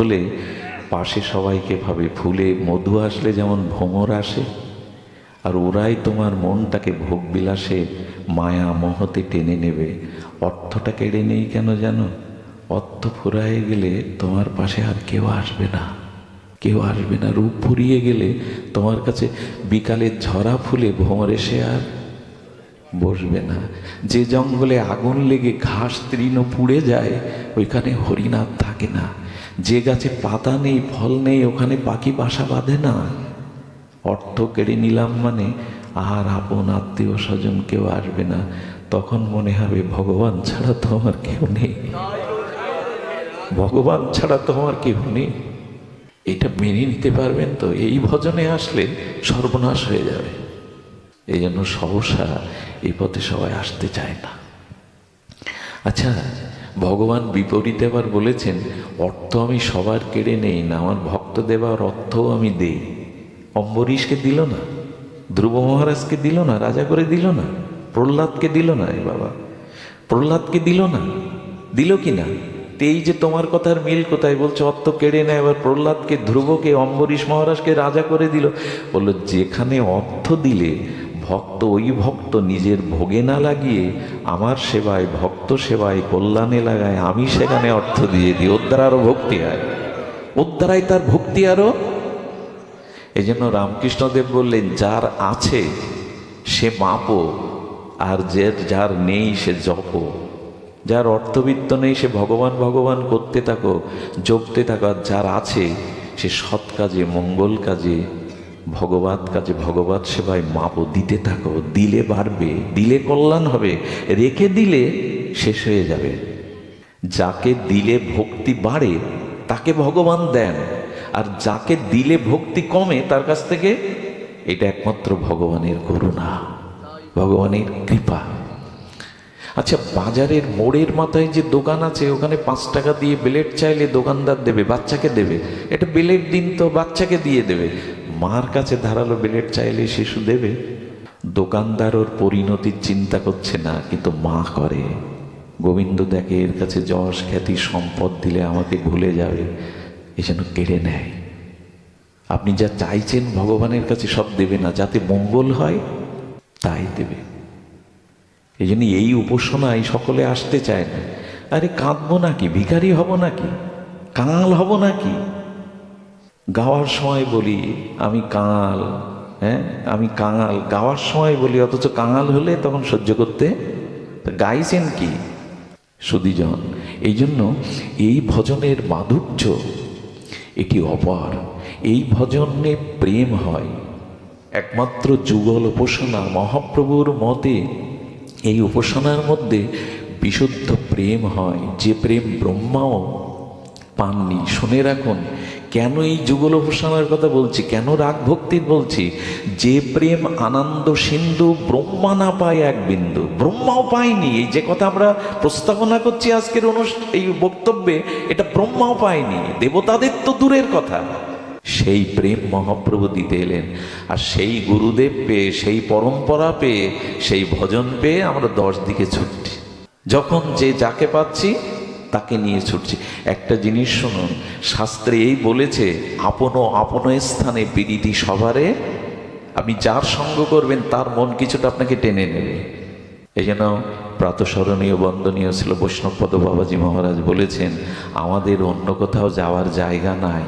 বলে পাশে সবাইকে ভাবে ফুলে মধু আসলে যেমন ভ্রমর আসে, আর ওরাই তোমার মনটাকে ভোগ বিলাসে মায়া মোহতে টেনে নেবে। অর্থটা কেড়ে নেই কেন জানো? অর্থ ফুরায়ে গেলে তোমার পাশে আর কেউ আসবে না, কেউ আসবে না। রূপ ফুরিয়ে গেলে তোমার কাছে বিকালের ঝরা ফুলে ভ্রমর এসে আর বসবে না। যে জঙ্গলে আগুন লেগে ঘাস তৃণ পুড়ে যায় ওইখানে হরিণাথ থাকে না। যে গাছে পাতা নেই ফল নেই ওখানে পাখি বাসা বাঁধে না। অর্থ কেড়ে নিলাম মানে আর আপন আত্মীয় স্বজন কেউ আসবে না। তখন মনে হবে ভগবান ছাড়া তো আমার কেউ নেই, ভগবান ছাড়া তো আমার কেউ নেই। এটা মেনে নিতে পারবেন তো? এই ভজনে আসলে সর্বনাশ হয়ে যাবে। এই জন্য সহসা এই পথে সবাই আসতে চায় না। আচ্ছা, ভগবান বিপরীতে আবার বলেছেন, অর্থ আমি সবার কেড়ে নেই না, আমার ভক্ত দেবার অর্থও আমি দেই। অম্বরীশকে দিল না, ধ্রুব মহারাজকে দিল না, রাজা করে দিল না, প্রহ্লাদকে দিল না। এ বাবা, প্রহ্লাদকে দিল না, দিল কি না? এই যে তোমার কথার মিল কোথায়? বলছে অর্থ কেড়ে নেয়, এবার প্রহ্লাদকে, ধ্রুবকে, অম্বরীশ মহারাজকে রাজা করে দিল। বললো যেখানে অর্থ দিলে ভক্ত, ওই ভক্ত নিজের ভোগে না লাগিয়ে আমার সেবায়, ভক্ত সেবায়, কল্যাণে লাগায়, আমি সেখানে অর্থ দিয়ে দিই, ওর দ্বারা আরো ভক্তি হয়, ওর দ্বারাই তার ভক্তি আরো। এই জন্য রামকৃষ্ণদেব বললেন, যার আছে সে মাপো, আর যার নেই সে জপো। যার অর্থবিত্ত নেই সে ভগবান ভগবান করতে থাকো, জপতে থাকো। আর যার আছে সে সৎ কাজে, মঙ্গল কাজে, ভগবত কাজে, ভগবত সেবায় মাপো, দিতে থাকো। দিলে বাড়বে, দিলে কল্যাণ হবে, রেখে দিলে শেষ হয়ে যাবে। যাকে দিলে ভক্তি বাড়ে তাকে ভগবান দেন, আর যাকে দিলে ভক্তি কমে তার কাছ থেকে, এটা একমাত্র ভগবানের করুণা, ভগবানের কৃপা। আচ্ছা, বাজারের মোড়ের মাথায় যে দোকান আছে ওখানে 5 টাকা দিয়ে ব্লেড চাইলে দোকানদার দেবে, বাচ্চাকে দেবে। এটা ব্লেড দিন তো, বাচ্চাকে দিয়ে দেবে। মার কাছে ধারালো ব্লেড চাইলে শিশু দেবে? দোকানদার ওর পরিণতির চিন্তা করছে না, কিন্তু মা করে। গোবিন্দ দেখে এর কাছে যশ খ্যাতি সম্পদ দিলে আমাকে ভুলে যাবে, এই জন্য কেড়ে নেয়। আপনি যা চাইছেন ভগবানের কাছে সব দেবে না, যাতে মঙ্গল হয় তাই দেবে। এই জন্য এই উপাসনায় সকলে আসতে চায় না। আরে কাঁদবো নাকি? ভিখারি হব নাকি? কাঙাল হব নাকি? গাওয়ার সময় বলি আমি কাঙাল, হ্যাঁ আমি কাঙাল, গাওয়ার সময় বলি, অথচ কাঙাল হলে তখন সহ্য করতে। গাইছেন কি সুধীজন? এই জন্য এই ভজনের মাধুর্য এটি অপার। এই ভজনে প্রেম হয়, একমাত্র যুগল উপাসনা। মহাপ্রভুর মতে এই উপাসনার মধ্যে বিশুদ্ধ প্রেম হয়, যে প্রেম ব্রহ্মাও পাননি। শুনে রাখুন, কেন এই যুগল উপাসনার কথা বলছি, কেন রাগ ভক্তির বলছি? যে প্রেম আনন্দ সিন্ধু ব্রহ্মা না পায় এক বিন্দু, ব্রহ্মাও পায়নি। এই যে কথা আমরা প্রস্তাবনা করছি আজকের এই বক্তব্যে, এটা ব্রহ্মাও পায়নি, দেবতাদের তো দূরের কথা। সেই প্রেম মহাপ্রভু দিতে এলেন। আর সেই গুরুদেব পেয়ে, সেই পরম্পরা পেয়ে, সেই ভজন পেয়ে আমরা 10 দিকে ছুটছি। যখন যে যাকে পাচ্ছি তাকে নিয়ে ছুটছি। একটা জিনিস শুনুন, শাস্ত্রে এই বলেছে, আপনো আপন স্থানে বিদিতি সবারে। আপনি যার সঙ্গ করবেন তার মন কিছুটা আপনাকে টেনে নেবে। এই জন্য প্রাতঃস্মরণীয় বন্দনীয় ছিল বৈষ্ণবপদ বাবাজি মহারাজ বলেছেন, আমাদের অন্য কোথাও যাওয়ার জায়গা নাই।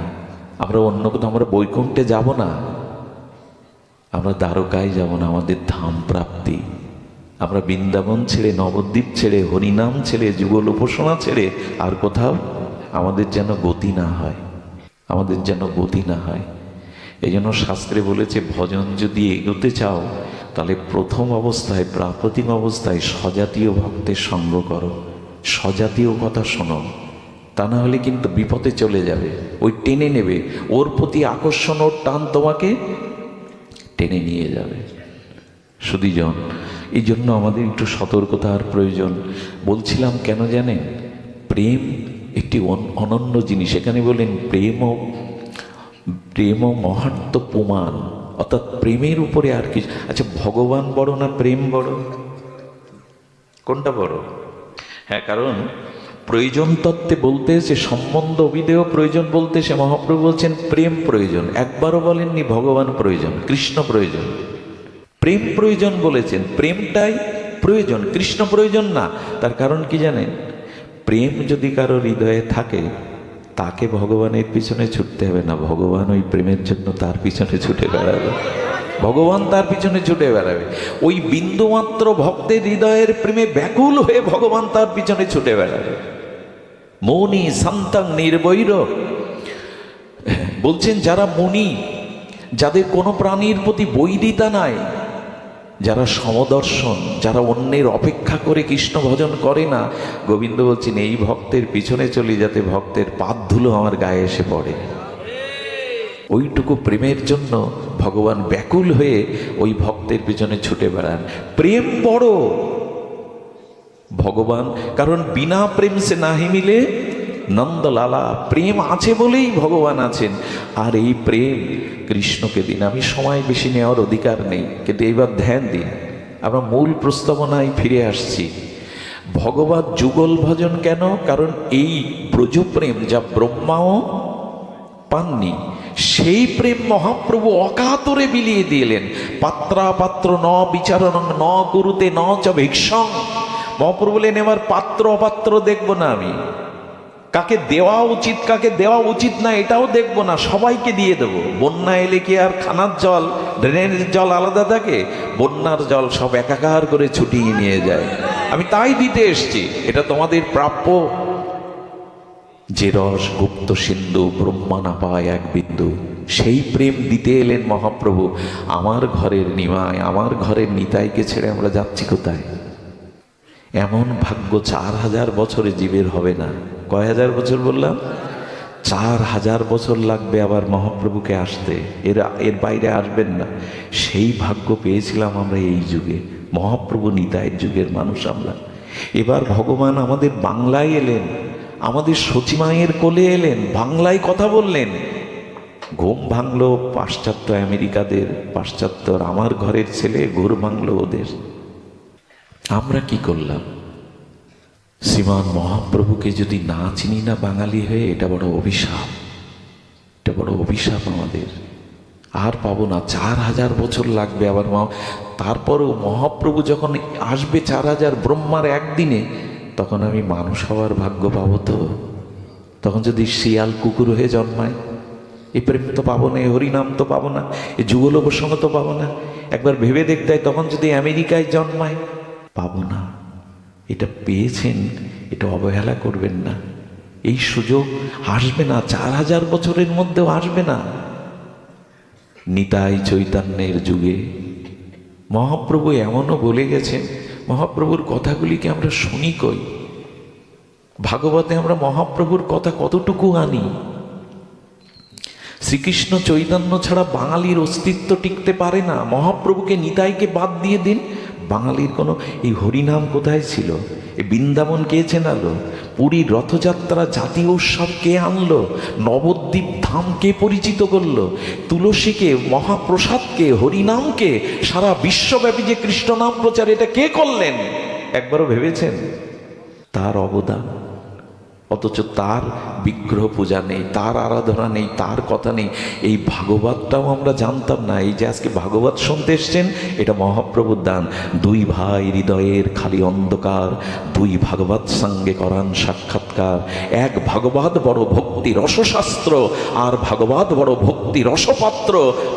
আমরা অন্য কোথাও, আমরা বৈকুণ্ঠে যাব না, আমরা দ্বারকায় যাব না, আমাদের ধাম প্রাপ্তি। আমরা বৃন্দাবন ছেড়ে, নবদ্বীপ ছেড়ে, হরিনাম ছেড়ে, যুগল উপাসনা ছেড়ে আর কোথাও আমাদের যেন গতি না হয়, আমাদের যেন গতি না হয়। এই জন্য শাস্ত্রে বলেছে, ভজন যদি এগোতে চাও তাহলে প্রথম অবস্থায়, প্রাপ্তিক অবস্থায় স্বজাতীয় ভক্তের সঙ্গ করো, স্বজাতীয় কথা শোনো। তা না হলে কিন্তু বিপদে চলে যাবে, ওই টেনে নেবে, ওর প্রতি আকর্ষণ, ওর টান তোমাকে টেনে নিয়ে যাবে। সুধীজন, এই জন্য আমাদের একটু সতর্কতার প্রয়োজন। বলছিলাম কেন জানেন? প্রেম একটি অনন্য জিনিস। এখানে বলেন প্রেম মহাত্ম প্রমাণ, অর্থাৎ প্রেমের উপরে আর কিছু। আচ্ছা, ভগবান বড় না প্রেম বড়? কোনটা বড়? হ্যাঁ, কারণ প্রয়োজন তত্ত্বে বলতে সে সম্বন্ধ অভিধেয় প্রয়োজন বলতে সে মহাপ্রভু বলছেন প্রেম প্রয়োজন। একবারও বলেননি ভগবান প্রয়োজন, কৃষ্ণ প্রয়োজন। প্রেম প্রয়োজন বলেছেন, প্রেমটাই প্রয়োজন, কৃষ্ণ প্রয়োজন না। তার কারণ কি জানেন? প্রেম যদি কারো হৃদয়ে থাকে তাকে ভগবানের পিছনে ছুটতে হবে না, ভগবান ওই প্রেমের জন্য তার পিছনে ছুটে বেড়াবে, ভগবান তার পিছনে ছুটে বেড়াবে। ওই বিন্দুমাত্র ভক্তের হৃদয়ের প্রেমে ব্যাকুল হয়ে ভগবান তার পিছনে ছুটে বেড়াবে। মৌনি শান্তং নির্বৈর বলছেন, যারা মুনি, যাদের কোনো প্রাণীর প্রতি বৈরিতা নাই, যারা সমদর্শন, যারা অন্যের অপেক্ষা করে কৃষ্ণ ভজন করে না, গোবিন্দ বলছেন এই ভক্তের পিছনে চলি যাতে ভক্তের পাদ ধুলো আমার গায়ে এসে পড়ে। ওইটুকু প্রেমের জন্য ভগবান ব্যাকুল হয়ে ওই ভক্তের পিছনে ছুটে বেড়ান। প্রেম বড় ভগবান, কারণ বিনা প্রেম সে নাহি মিলে নন্দলালা। প্রেম আছে বলেই ভগবান আছেন। আর এই প্রেম কৃষ্ণকে দিন। আমি সময় বেশি নেওয়ার অধিকার নেই, কিন্তু এইবার ধ্যান দিন। আমরা মূল প্রস্তাবনায় ফিরে আসছি। ভগবত যুগল ভজন কেন? কারণ এই ব্রজপ্রেম যা ব্রহ্মাও পাননি, সেই প্রেম মহাপ্রভু অকাতরে বিলিয়ে দিলেন। পাত্রাপাত্র ন বিচারণ ন কুরুতে ন চ ভিক্ষং। মহাপ্রভু বলেন এবার পাত্র অপাত্র দেখব না, আমি কাকে দেওয়া উচিত কাকে দেওয়া উচিত না এটাও দেখব না, সবাইকে দিয়ে দেব। বন্যা এলে কি আর খানার জল ড্রেনের জল আলাদা থাকে? বন্যার জল সব একাকার করে ছুটিয়ে নিয়ে যায়। আমি তাই দিতে এসছি, এটা তোমাদের প্রাপ্য। যে রস গুপ্ত সিন্ধু ব্রহ্মা না পায় এক বিন্দু, সেই প্রেম দিতে এলেন মহাপ্রভু। আমার ঘরের নিমায়, আমার ঘরের নিতাইকে ছেড়ে আমরা যাচ্ছি কোথায়? এমন ভাগ্য 4000 বছরে জীবের হবে না। কয় হাজার বছর বললাম? 4000 বছর লাগবে আবার মহাপ্রভুকে আসতে, এর বাইরে আসবেন না। সেই ভাগ্য পেয়েছিলাম আমরা এই যুগে, মহাপ্রভু নিতাইয়ের যুগের মানুষ আমরা। এবার ভগবান আমাদের বাংলায় এলেন, আমাদের সচিমায়ের কোলে এলেন, বাংলায় কথা বললেন। ঘুম ভাঙলো পাশ্চাত্য আমেরিকাদের, পাশ্চাত্যর আমার ঘরের ছেলে ঘুর ভাঙলো ওদের। আমরা কি করলাম? শ্রীমান মহাপ্রভুকে যদি না চিনি না বাঙালি হয়ে, এটা বড় অভিশাপ, এটা বড় অভিশাপ আমাদের। আর পাবো না, 4000 বছর লাগবে আবার। তারপরেও মহাপ্রভু যখন আসবে 4000 ব্রহ্মার একদিনে, তখন আমি মানুষ হওয়ার ভাগ্য পাবো তো? তখন যদি শিয়াল কুকুর হয়ে জন্মায়, এই প্রেম তো পাবো না, এই হরিনাম তো পাবো না, এই যুগল প্রসঙ্গ তো পাবো না। একবার ভেবে দেখতে, তখন যদি আমেরিকায় জন্মায়, পাবো না। এটা পেয়েছেন, এটা অবহেলা করবেন না। এই সুযোগ আসবে না, 4000 বছরের মধ্যেও আসবে না। নিতাই চৈতন্যের যুগে মহাপ্রভু এমনও বলে গেছেন, মহাপ্রভুর কথাগুলিকে আমরা শুনি কই? ভাগবতে আমরা মহাপ্রভুর কথা কতটুকু আনি? শ্রীকৃষ্ণ চৈতন্য ছাড়া বাঙালির অস্তিত্ব টিকতে পারে না। মহাপ্রভুকে নিতাইকে বাদ দিয়ে দিন, বাঙালির কোনো এই হরিনাম কোথায় ছিল? এই বৃন্দাবন কে চেনালো? পুরীর রথযাত্রা জাতীয় উৎসব কে আনলো? নবদ্বীপ ধাম কে পরিচিত করলো? তুলসীকে, মহাপ্রসাদকে, হরিনামকে, সারা বিশ্বব্যাপী যে কৃষ্ণ নাম প্রচার, এটা কে করলেন? একবারও ভেবেছেন তার অবদান? অথচ তার বিগ্রহ পূজা নেই, তার আরাধনা নেই, তার কথা নেই। এই ভাগবতটাও আমরা জানতাম না। এই যে আজকে ভাগবত শুনতে এসছেন, এটা মহাপ্রভুর দান। দুই ভাই হৃদয়ের খালি অন্ধকার, দুই ভাগবত সঙ্গে করান সাক্ষাৎকার। এক ভাগবত বড় ভক্তি রসশাস্ত্র, আর ভাগবত বড় ভক্তি রসপাত্র।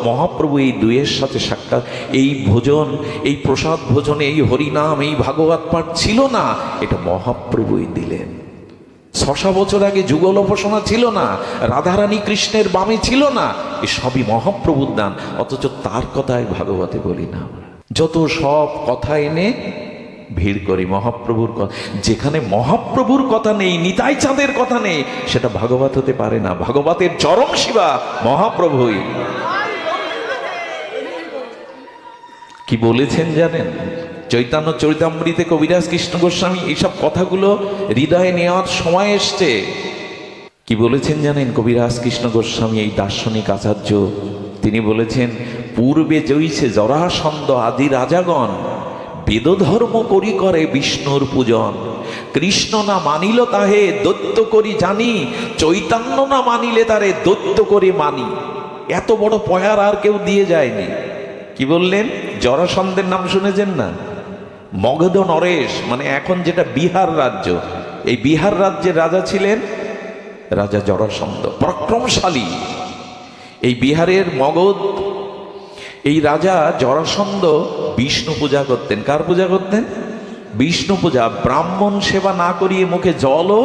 মহাপ্রভু এই দুইয়ের সাথে সাক্ষাৎ। এই ভোজন, এই প্রসাদ ভোজনে এই হরিনাম, এই ভাগবত পাঠ ছিল না, এটা মহাপ্রভুই দিলেন। 600 বছর আগে যুগল উপাসনা ছিল না, রাধারানী কৃষ্ণের বামে ছিল না, এ সবই মহাপ্রভুর দান। অথচ তার কথায় ভাগবতে বলি না। যত সব কথা এনে ভিড় করি মহাপ্রভুর কথা। যেখানে মহাপ্রভুর কথা নেই, নিতাই চাঁদের কথা নেই, সেটা ভাগবত হতে পারে না। ভাগবতের চরম শিবা মহাপ্রভুই। কি বলেছেন জানেন? চৈতন্য চরিতামৃতে কবিরাজ কৃষ্ণ গোস্বামী এইসব কথাগুলো হৃদয়ে নেওয়ার সময় এসছে। কি বলেছেন জানেন কবিরাজ কৃষ্ণ গোস্বামী, এই দার্শনিক আচার্য? তিনি বলেছেন, পূর্বে জৈছে জরাসন্ধ আদি রাজাগণ বেদধর্ম করি করে বিষ্ণুর পূজন, কৃষ্ণ না মানিল তাহে দৈত্য করি জানি, চৈতন্য না মানিলে তারে দৈত্য করে মানি। এত বড় পয়ার আর কেউ দিয়ে যায়নি। কি বললেন? জরাসন্ধের নাম শুনেছেন না? মগধ নরেশ, মানে এখন যেটা বিহার রাজ্য, এই বিহার রাজ্যের রাজা ছিলেন রাজা জরাসন্ধ, পরাক্রমশালী। এই বিহারের মগধ, এই রাজা জরাসন্ধ বিষ্ণু পূজা করতেন। কার পূজা করতেন? বিষ্ণু পূজা। ব্রাহ্মণ সেবা না করিয়ে মুখে জলও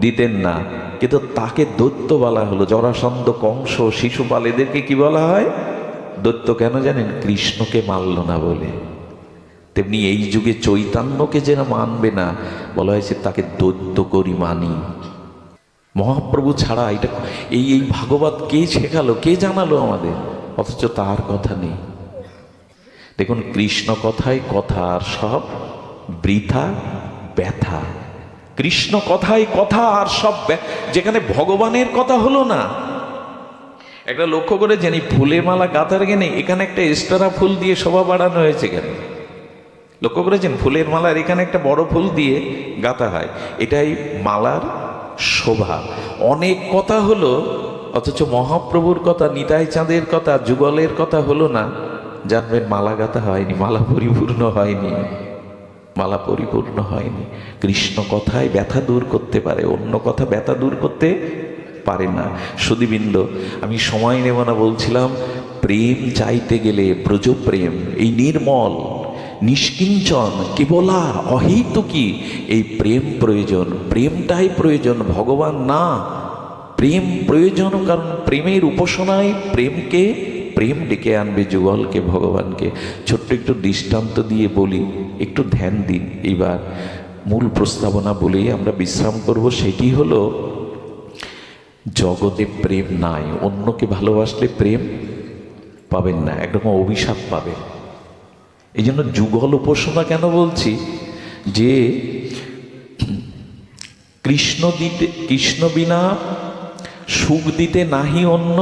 দিতেন না, কিন্তু তাকে দৈত্য বলা হলো। জরাসন্ধ, কংস, শিশুপাল, এদেরকে কি বলা হয়? দৈত্য। কেন জানেন? কৃষ্ণকে মানল না বলে। তেমনি এই যুগে চৈতন্যকে যেন মানবে না, বলা হয়েছে তাকে দৈত্য করি মানি। মহাপ্রভু ছাড়া এটা এই ভাগবত কে শেখালো, কে জানালো আমাদের? অথচ তার কথা নেই। দেখুন, কৃষ্ণ কথায় কথা আর সব বৃথা ব্যথা। কৃষ্ণ কথায় কথা আর সব, যেখানে ভগবানের কথা হলো না। একটা লক্ষ্য করে জানি, ফুলের মালা গাঁথার গেনে এখানে একটা এক্সট্রা ফুল দিয়ে শোভা বাড়ানো হয়েছে কেন? লক্ষ্য করেছেন? ফুলের মালার এখানে একটা বড় ফুল দিয়ে গাঁথা হয়, এটাই মালার শোভা। অনেক কথা হলো, অথচ মহাপ্রভুর কথা, নিতাই চাঁদের কথা, যুগলের কথা হলো না। জানবেন মালা গাঁথা হয়নি, মালা পরিপূর্ণ হয়নি, মালা পরিপূর্ণ হয়নি। কৃষ্ণ কথায় ব্যথা দূর করতে পারে, অন্য কথা ব্যথা দূর করতে পারে না। সুধীবৃন্দ, আমি সময় নেব না, বলছিলাম প্রেম চাইতে গেলে ব্রজ প্রেম, এই নির্মল নিষ্কিঞ্চন কেবলা অহেতুকী, এই প্রেম প্রয়োজন। প্রেমটাই প্রয়োজন, ভগবান না। প্রেম প্রয়োজন, কারণ প্রেমের উপাসনায় প্রেম ডেকে আনবে যুগলকে, ভগবানকে। ছোট্ট একটু দৃষ্টান্ত দিয়ে বলি, একটু ধ্যান দিন। এইবার মূল প্রস্তাবনা বলেই আমরা বিশ্রাম করব। সেটি হলো, জগতে প্রেম নাই। অন্যকে ভালোবাসলে প্রেম পাবেন না, একরকম অভিশাপ পাবেন। এই জন্য যুগল উপাসনা কেন বলছি, যে কৃষ্ণ বিনা সুখ দিতে নাহি অন্য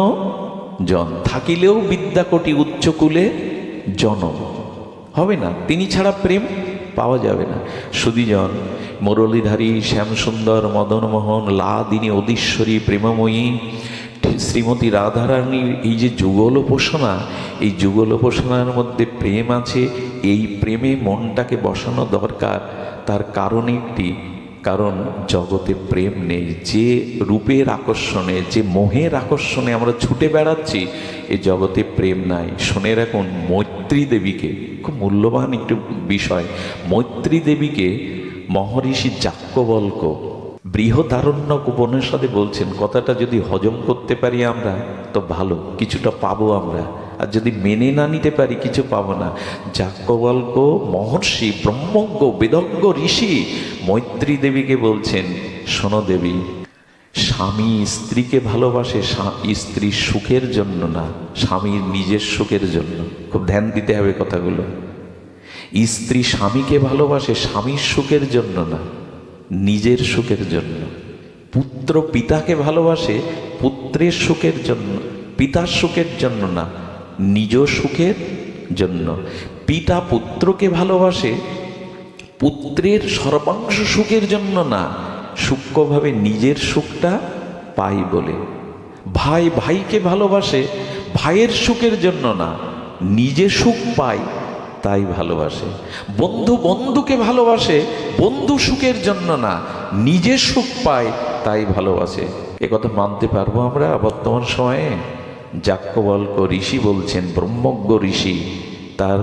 জন, থাকিলেও বিদ্যাকোটি উচ্চকুলে জনম। হবে না, তিনি ছাড়া প্রেম পাওয়া যাবে না। সুধীজন, মুরলীধারী, শ্যামসুন্দর, মদনমোহন, লাদিনী, অধীশ্বরী, প্রেমময়ী শ্রীমতী রাধারানীর এই যে যুগল উপাসনা, এই যুগল উপাসনার মধ্যে প্রেম আছে। এই প্রেমে মনটাকে বসানো দরকার। তার কারণ একটি, কারণ জগতে প্রেম নেই। যে রূপের আকর্ষণে, যে মোহের আকর্ষণে আমরা ছুটে বেড়াচ্ছি, এই জগতে প্রেম নাই। শুনে রাখুন, মৈত্রী দেবীকে, খুব মূল্যবান একটু বিষয়, মৈত্রী দেবীকে মহর্ষি যাজ্ঞবল্ক্য বৃহদারণ্যক উপনিষদে বলছেন। কথাটা যদি হজম করতে পারি আমরা তো ভালো, কিছুটা পাবো আমরা। আর যদি মেনে না নিতে পারি, কিছু পাবো না। যাজ্ঞবল্ক্য মহর্ষি, ব্রহ্মজ্ঞ, বেদজ্ঞ ঋষি মৈত্রী দেবীকে বলছেন, শোনো দেবী, স্বামী স্ত্রীকে ভালোবাসে স্ত্রীর সুখের জন্য না, স্বামীর নিজের সুখের জন্য। খুব ধ্যান দিতে হবে কথাগুলো। স্ত্রী স্বামীকে ভালোবাসে স্বামীর সুখের জন্য না, নিজের সুখের জন্য। পুত্র পিতাকে ভালোবাসে পুত্রের সুখের জন্য, পিতার সুখের জন্য না, নিজ সুখের জন্য। পিতা পুত্রকে ভালোবাসে পুত্রের সর্বাংশ সুখের জন্য না, সূক্ষ্মভাবে নিজের সুখটা পাই বলে। ভাই ভাইকে ভালোবাসে ভাইয়ের সুখের জন্য না, নিজে সুখ পায় তাই ভালোবাসে। বন্ধু বন্ধুকে ভালোবাসে বন্ধু সুখের জন্য না, নিজে সুখ পায় তাই ভালোবাসে। একথা মানতে পারবো আমরা বর্তমান সময়ে? যাজ্ঞবল্ক্য ঋষি বলছেন, ব্রহ্মজ্ঞ ঋষি, তার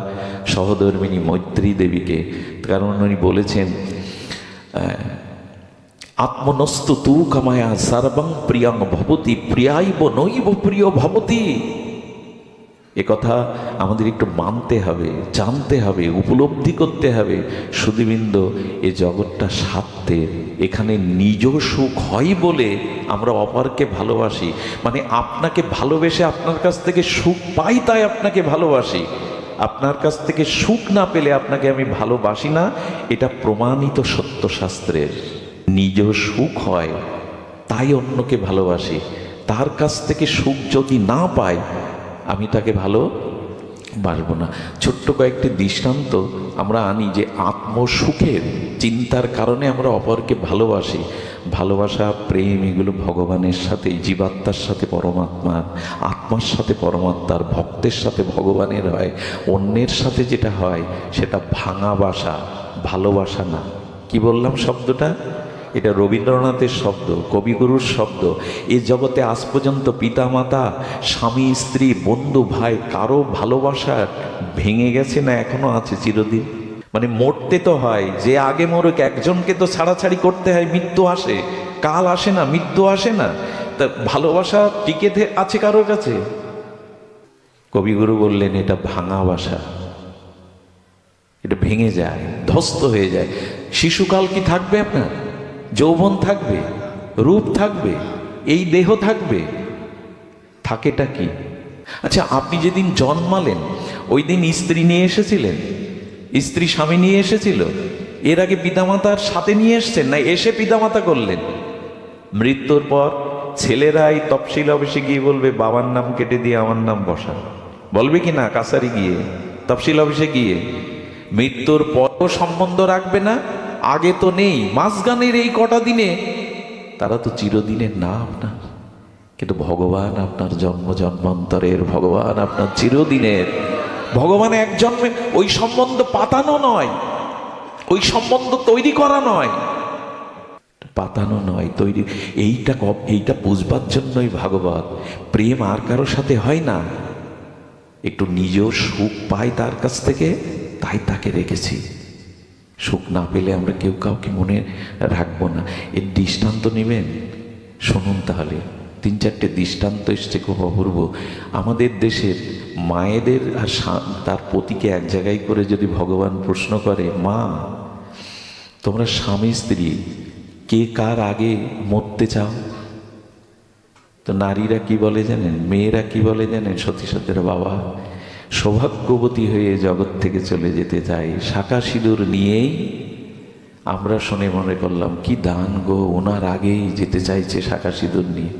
সহধর্মিণী মৈত্রী দেবীকে। কারণ উনি বলেছেন, আত্মনস্তু তু কামায়া সর্বং প্রিয়ং ভবতি, প্রিয়াইব নৈব প্রিয় ভবতি। কথা আমাদের একটু মানতে হবে, জানতে হবে, উপলব্ধি করতে হবে। সুধীবৃন্দ, এ জগৎটা স্বার্থের। এখানে নিজ সুখ হয় বলে আমরা অপরকে ভালোবাসি। মানে আপনাকে ভালোবেসে আপনার কাছ থেকে সুখ পাই তাই আপনাকে ভালোবাসি। আপনার কাছ থেকে সুখ না পেলে আপনাকে আমি ভালোবাসি না, এটা প্রমাণিত সত্যশাস্ত্রের। নিজ সুখ হয় তাই অন্যকে ভালোবাসি। তার কাছ থেকে সুখ যদি না পাই, আমি তাকে বাসবো না। ছোট্ট কয়েকটি দৃষ্টান্ত আমরা আনি যে আত্মসুখের চিন্তার কারণে আমরা অপরকে ভালোবাসি। ভালোবাসা, প্রেম, এগুলো ভগবানের সাথে, জীবাত্মার সাথে পরমাত্মার, আত্মার সাথে পরমাত্মার, ভক্তের সাথে ভগবানের হয়। অন্যের সাথে যেটা হয় সেটা ভাঙা বাসা, ভালোবাসা না। কি বললাম শব্দটা? এটা রবীন্দ্রনাথের শব্দ, কবিগুরুর শব্দ। এ জগতে আজ পর্যন্ত পিতামাতা, স্বামী স্ত্রী, বন্ধু ভাই, কারো ভালোবাসা ভেঙে গেছে না এখনো আছে চিরদিন? মানে মরতে তো হয়, যে আগে মরুক, একজনকে তো ছাড়াছাড়ি করতে হয়, মৃত্যু আসে, কাল আসে না, মৃত্যু আসে না। তা ভালোবাসা টিকে আছে কারোর কাছে? কবিগুরু বললেন এটা ভাঙা বাসা, এটা ভেঙে যায়, ধ্বস্ত হয়ে যায়। শিশুকাল কি থাকবে আপনার? যৌবন থাকবে, রূপ থাকবে, এই দেহ থাকবে, থাকেটা কি? আচ্ছা, আপনি যেদিন জন্মালেন ওই দিন স্ত্রী নিয়ে এসেছিলেন? স্ত্রী স্বামী নিয়ে এসেছিল? এর আগে পিতামাতার সাথে নিয়ে এসছেন, না এসে পিতামাতা করলেন? মৃত্যুর পর ছেলেরাই তফসিল অফিসে গিয়ে বলবে বাবার নাম কেটে দিয়ে আমার নাম বসা, বলবে কি না? কাছারি গিয়ে, তফসিল অফিসে গিয়ে। মৃত্যুর পরও সম্বন্ধ রাখবে না? আগে তো নেই, মাঝখানের এই কটা দিনে তারা তো চিরদিনের না আপনার। কিন্তু ভগবান আপনার জন্ম জন্মান্তরের, ভগবান আপনার চিরদিনের। ভগবান এক জন্মে, ওই সম্বন্ধ পাতানো নয়, ওই সম্বন্ধ তৈরি করা নয়, পাতানো নয়, তৈরি। এইটা বুঝবার জন্যই ভাগবত। প্রেম আর কারো সাথে হয় না, একটু নিজেও সুখ পাই তার কাছ থেকে, তাই তাকে রেখেছি। সুখ না পেলে আমরা কেউ কাউকে মনে রাখবো না। এর দৃষ্টান্ত নেবেন, শুনুন তাহলে। 3-4টে দৃষ্টান্ত এসছে, খুব অপূর্ব। আমাদের দেশের মায়েদের আর তার পতিকে এক জায়গায় করে যদি ভগবান প্রশ্ন করে, মা তোমরা স্বামী স্ত্রী কে কার আগে মরতে চাও? তো নারীরা কি বলে জানেন, মেয়েরা কি বলে জানেন? সতী সতীরা, বাবা সৌভাগ্যবতী হয়ে জগৎ থেকে চলে যেতে চাই, শাঁখা সিঁদুর নিয়েই। আমরা শুনে মনে করলাম কি দান গো, ওনার আগেই যেতে চাইছে শাঁখা সিঁদুর নিয়ে।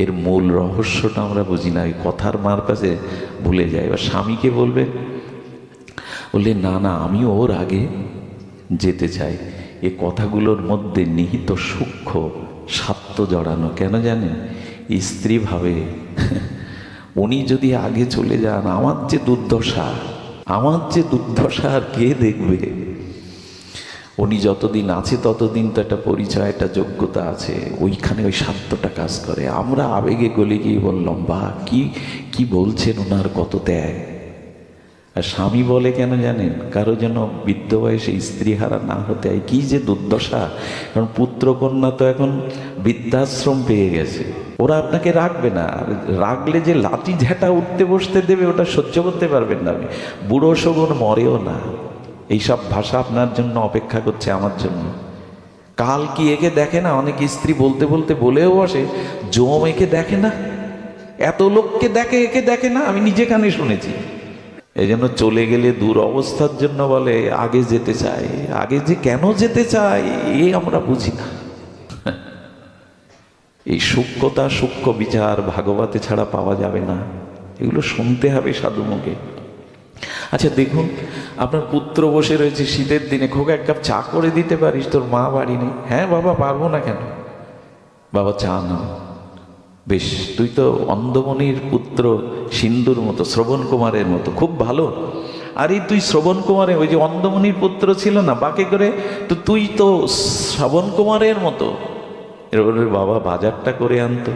এর মূল রহস্যটা আমরা বুঝি না, এই কথার মার কাছে ভুলে যাই। এবার স্বামীকে বলবে, বললে না না আমি ওর আগে যেতে চাই। এ কথাগুলোর মধ্যে নিহিত সূক্ষ্ম স্বার্থ জড়ানো। কেন জানেন? স্ত্রী ভাবে উনি যদি আগে চলে যান, আমার যে দুর্দশা, আমার যে দুর্দশা আর কে দেখবে? উনি যতদিন আছে ততদিন তো একটা পরিচয়, একটা যোগ্যতা আছে, ওইখানে ওই স্বার্থটা কাজ করে। আমরা আবেগে গলে গিয়ে বললাম, বা কি বলছেন, ওনার কত ত্যাগ। আর স্বামী বলে কেন জানেন? কারো যেন বৃদ্ধ বয়সে স্ত্রী হারা না হতে হয়। কি যে দুর্দশা! কারণ পুত্রকন্যা তো এখন বৃদ্ধাশ্রম পেয়ে গেছে, ওরা আপনাকে রাখবে না। রাখলে যে লাঠি ঝেঁটা উঠতে বসতে দেবে, ওটা সহ্য করতে পারবেন না। আমি বুড়ো শগুন মরেও না, এইসব ভাষা আপনার জন্য অপেক্ষা করছে, আমার জন্য। কাল কি একে দেখে না? অনেক স্ত্রী বলতে বলতে বলেও বসে, জম একে দেখে না, এত লোককে দেখে, একে দেখে না। আমি নিজে কানে শুনেছি। এই জন্য চলে গেলে দূর অবস্থার জন্য বলে আগে যেতে চাই। আগে যে কেন যেতে চাই এ আমরা বুঝি না। এই সূক্ষ্মতা, সূক্ষ্ম বিচার ভাগবতে ছাড়া পাওয়া যাবে না। এগুলো শুনতে হবে সাধু মুখে। আচ্ছা দেখুন, আপনার পুত্র বসে রয়েছে শীতের দিনে, খোকা এক কাপ চা করে দিতে পারিস? তোর মা বাড়ি নেই। হ্যাঁ বাবা, পারবো না কেন? বাবা চা না। বেশ, তুই তো অন্ধমণির পুত্র, সিন্ধুর মতো, শ্রবণ কুমারের মতো, খুব ভালো। আরে তুই শ্রবণ কুমারের, ওই যে অন্ধমণির পুত্র ছিল না বাঁকে করে, তো তুই তো শ্রবণ কুমারের মতো। এরপরে বাবা বাজারটা করে আনতো।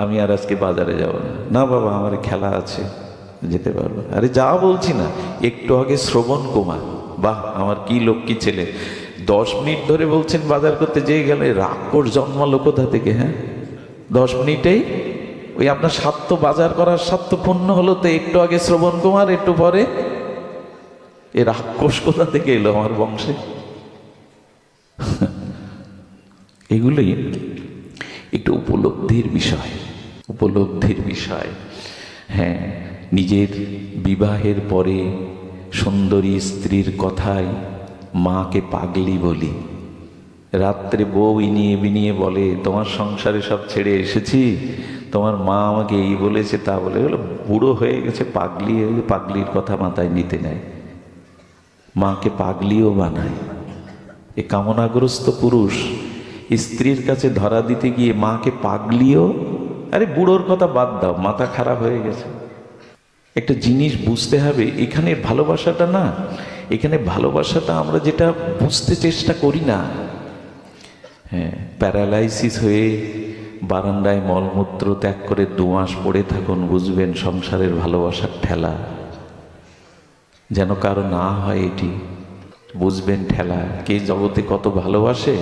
আমি আর আজকে বাজারে যাব না। না বাবা, আমার খেলা আছে, যেতে পারবো। আরে যা বলছি না, একটু আগে শ্রবণ কুমার, বাহ আমার কি লক্ষ্মী ছেলে, 10 মিনিট ধরে বলছেন বাজার করতে, যেয়ে গেলে রাক্ষস জন্মালো কোথা থেকে? হ্যাঁ, 10 মিনিটেই ওই আপনার স্বার্থ, বাজার করার স্বার্থ পূর্ণ হলো। তো একটু আগে শ্রবণ কুমার, একটু পরে এ রাক্ষস কোথা থেকে এলো আমার বংশে? এগুলোই একটু উপলব্ধির বিষয়, উপলব্ধির বিষয়। হ্যাঁ, নিজের বিবাহের পরে সুন্দরী স্ত্রীর কথায় মাকে পাগলি বলি। রাত্রে বউ ইনিয়ে বিনিয়ে বলে, তোমার সংসারে সব ছেড়ে এসেছি, তোমার মা আমাকে এই বলেছে তা বলে, বলো বুড়ো হয়ে গেছে, পাগলি হয়ে গেছে, পাগলির কথা মাথায় নিতে নেয়, মাকে পাগলিও বানায়। এ কামনাগ্রস্ত পুরুষ স্ত্রীর কাছে ধরা দিতে গিয়ে মাকে পাগলিও, আরে বুড়োর কথা বাদ দাও, মাথা খারাপ হয়ে গেছে। একটা জিনিস বুঝতে হবে, এখানে ভালোবাসাটা না, এখানে ভালোবাসাটা আমরা যেটা বুঝতে চেষ্টা করি না। হ্যাঁ, প্যারালাইসিস হয়ে বারান্দায় মলমূত্র ত্যাগ করে 2 মাস পড়ে থাকুন, বুঝবেন সংসারের ভালোবাসার ঠেলা যেন কারো না হয়, এটি বুঝবেন ঠেলা। কে জগতে কত ভালোবাসে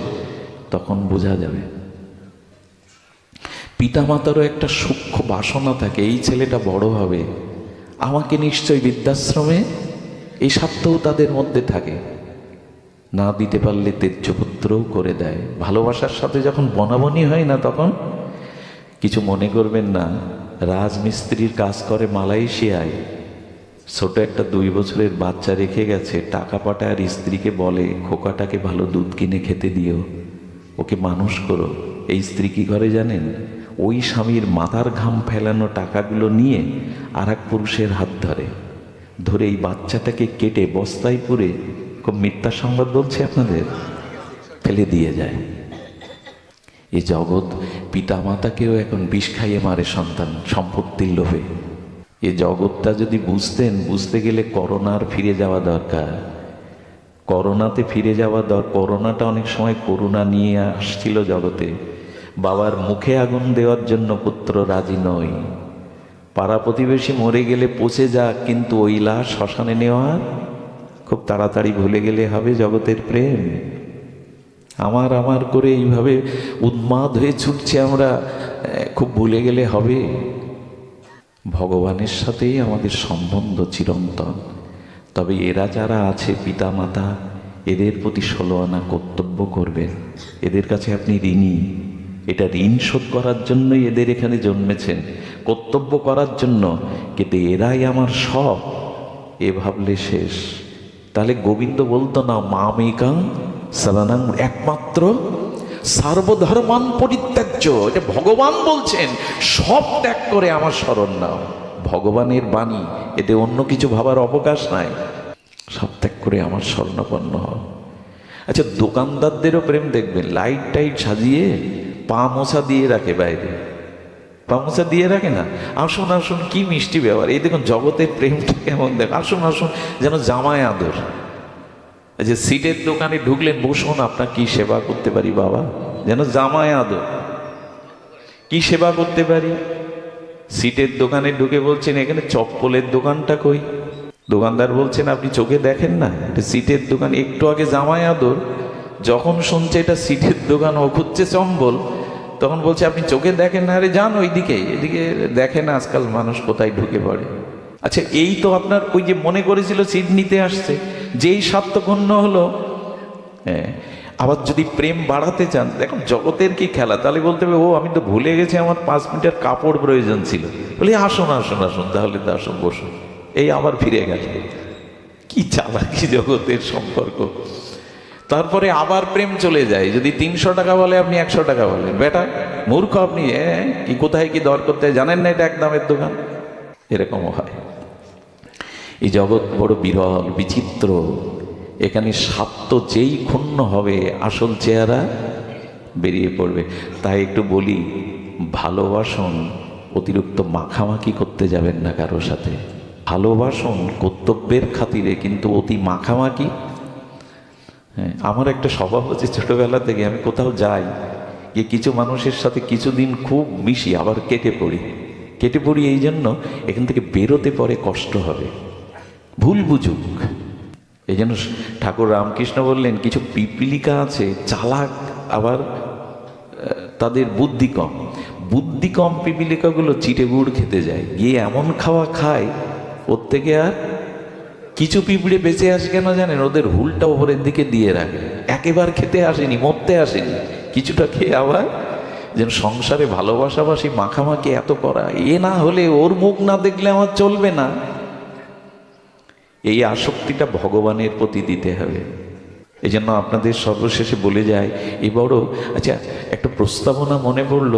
তখন বোঝা যাবে। পিতামাতারও একটা সূক্ষ্ম বাসনা থাকে, এই ছেলেটা বড় হবে, আমাকে নিশ্চয়ই বৃদ্ধাশ্রমে, এই স্বার্থও তাদের মধ্যে থাকে। না দিতে পারলে তেজ্যপুত্রও করে দেয়। ভালোবাসার সাথে যখন বনাবনি হয় না, তখন কিছু মনে করবেন না। রাজমিস্ত্রির কাজ করে মালয়েশিয়ায়, ছোট একটা 2 বছরের বাচ্চা রেখে গেছে, টাকা পাঠায় আর স্ত্রীকে বলে খোকাটাকে ভালো দুধ কিনে খেতে দিও, ওকে মানুষ করো। এই স্ত্রী কি করে জানেন? ওই স্বামীর মাথার ঘাম ফেলানো টাকাগুলো নিয়ে আর এক পুরুষের হাত ধরে এই বাচ্চাটাকে কেটে বস্তায় পুরে, খুব মিথ্যা সংবাদ বলছে আপনাদের, ফেলে দিয়ে যায়। এই জগৎ পিতা মাতাকেও এখন বিষ খাইয়ে মারে সন্তান সম্পত্তির লোভে। এই জগৎটা যদি বুঝতেন, বুঝতে গেলে করোনার ফিরে যাওয়া দরকার, করোনাতে ফিরে যাওয়া দরকার। করোনাটা অনেক সময় করুণা নিয়ে আসছিল জগতে। বাবার মুখে আগুন দেওয়ার জন্য পুত্র রাজি নয়, পাড়া প্রতিবেশী মরে গেলে পচে যাক, কিন্তু ওই লাশ শ্মশানে নেওয়া খুব তাড়াতাড়ি ভুলে গেলে হবে জগতের প্রেম। আমার আমার করে এইভাবে উন্মাদ হয়ে ছুটছে আমরা, খুব ভুলে গেলে হবে। ভগবানের সাথেই আমাদের সম্বন্ধ চিরন্তন। তবে এরা যারা আছে পিতা মাতা, এদের প্রতি 16 আনা কর্তব্য করবেন। এদের কাছে আপনি ঋণী, এটা ঋণ শোধ করার জন্যই এদের এখানে জন্মেছেন, কর্তব্য করার জন্য। কিন্তু এরাই আমার সব, এ ভাবলে শেষ। তাহলে গোবিন্দ বলতো না মামেকাং শরণং, একমাত্র সর্বধর্মান পরিত্যাজ্য, এটা ভগবান বলছেন, সব ত্যাগ করে আমার শরণ নাও। ভগবানের বাণী, এতে অন্য কিছু ভাবার অবকাশ নাই। সব ত্যাগ করে আমার শরণাপন্ন হও। আচ্ছা, দোকানদারদেরও প্রেম দেখবেন, লাইট টাইট সাজিয়ে পা মোছা দিয়ে রাখে, বাইরে পা মোছা দিয়ে রাখে না। আসুন আসুন, কি মিষ্টি ব্যবহার। এই দেখুন জগতের প্রেমটা কেমন দেখ, আসুন আসুন, যেন জামায় আদর। যে সিটের দোকানে ঢুকলেন, বসুন, আপনার কি সেবা করতে পারি বাবা, যেন জামায় আদর। কি সেবা করতে পারি? সিটের দোকানে ঢুকে বলছেন এখানে চপ্পলের দোকানটা কই? দোকানদার বলছেন আপনি চোখে দেখেন না, এটা সিটের দোকান। একটু আগে জামায় আদর, যখন শুনছে এটা সিটের দোকান, ও খুঁজছে চম্বল, তখন বলছে আপনি চোখে দেখেন না। আরে যান ওইদিকে, এদিকে দেখেন আজকাল মানুষ কোথায় ঢুকে পড়ে। আচ্ছা, এই তো আপনার ওই যে মনে করেছিল সিট নিতে আসছে, যেই স্বার্থপূর্ণ হলো। হ্যাঁ, আবার যদি প্রেম বাড়াতে চান, দেখুন জগতের কি খেলা, তাহলে বলতে হবে ও আমি তো ভুলে গেছি আমার 5 মিটার কাপড় প্রয়োজন ছিল। বলি আসুন আসুন আসুন, তাহলে তো আসুন বসুন, এই আবার ফিরে গেছে। কি চালাকি জগতের সম্পর্ক। তারপরে আবার প্রেম চলে যায়, যদি 300 টাকা বলে আপনি 100 টাকা বলেন, বেটা মূর্খ আপনি, কি কোথায় কি দর করতে জানেন না, এটা এক দামের দোকান। এরকমও হয়। এই জগৎ বড় বিরল বিচিত্র। এখানে স্বার্থ যেই ক্ষুণ্ণ হবে, আসল চেহারা বেরিয়ে পড়বে। তাই একটু বলি, ভালোবাসুন, অতিরিক্ত মাখামাখি করতে যাবেন না কারোর সাথে। ভালোবাসুন কর্তব্যের খাতিরে, কিন্তু অতি মাখামাখি। হ্যাঁ, আমার একটা স্বভাব হচ্ছে, ছোটবেলা থেকে আমি কোথাও যাই, গিয়ে কিছু মানুষের সাথে কিছুদিন খুব মিশি, আবার কেটে পড়ি। এই জন্য এখান থেকে বেরোতে পরে কষ্ট হবে, ভুল বুঝুক। এই জন্য ঠাকুর রামকৃষ্ণ বললেন, কিছু পিপীলিকা আছে চালাক, আবার তাদের বুদ্ধি কম পিপীলিকাগুলো চিটে গুড় খেতে যায়, গিয়ে এমন খাওয়া খায়, ওর থেকে আর কিছু পিঁপড়ে বেঁচে আসে কেন জানেন? ওদের হুলটা ওপরের দিকে দিয়ে রাখে, একেবারে খেতে আসেনি, মরতে আসেনি, কিছুটা খেয়ে আবার। যেন সংসারে ভালোবাসাবাসি মাখামাখি এত করা, এ না হলে ওর মুখ না দেখলে আমার চলবে না। এই আসক্তিটা ভগবানের প্রতি দিতে হবে। এই জন্য আপনাদের সর্বশেষে বলে যায়, এই বড় আচ্ছা একটা প্রস্তাবনা মনে পড়ল।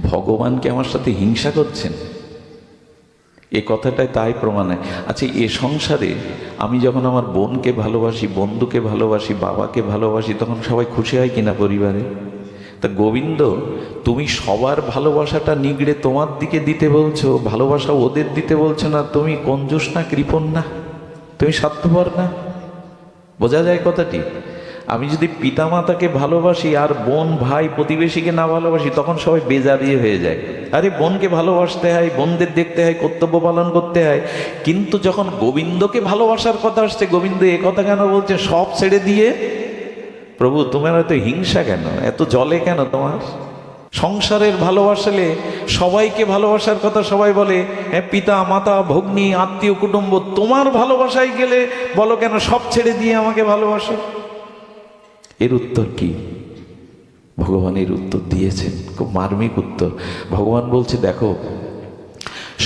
ভগবান কি আমার সাথে হিংসা করছেন? এ কথাটাই তাই প্রমাণ হয়। আচ্ছা, এ সংসারে আমি যখন আমার বোনকে ভালোবাসি, বন্ধুকে ভালোবাসি, বাবাকে ভালোবাসি, তখন সবাই খুশি হয় কিনা পরিবারে? তা গোবিন্দ, তুমি সবার ভালোবাসাটা নিগড়ে তোমার দিকে দিতে বলছো, ভালোবাসা ওদের দিতে বলছো না? তুমি কঞ্জুস না, কৃপণ না, তুমি স্বার্থপর না? বোঝা যায় কথাটি? আমি যদি পিতামাতাকে ভালোবাসি আর বোন ভাই প্রতিবেশীকে না ভালোবাসি, তখন সবাই বেজারিয়ে হয়ে যায়। আরে বোনকে ভালোবাসতে হয়, বোনদের দেখতে হয়, কর্তব্য পালন করতে হয়। কিন্তু যখন গোবিন্দকে ভালোবাসার কথা আসছে, গোবিন্দ এ কথা কেন বলছে? সব ছেড়ে দিয়ে। প্রভু, তোমার এত হিংসা কেন? এত জলে কেন তোমার? সংসারের ভালোবাসলে সবাইকে ভালোবাসার কথা সবাই বলে, হ্যাঁ, পিতা মাতা ভগ্নী আত্মীয় কুটুম্ব। তোমার ভালোবাসায় গেলে বলো কেন সব ছেড়ে দিয়ে আমাকে ভালোবাসো? এর উত্তর কি? ভগবানের উত্তর দিয়েছেন, খুব মার্মিক উত্তর। ভগবান বলছে, দেখো,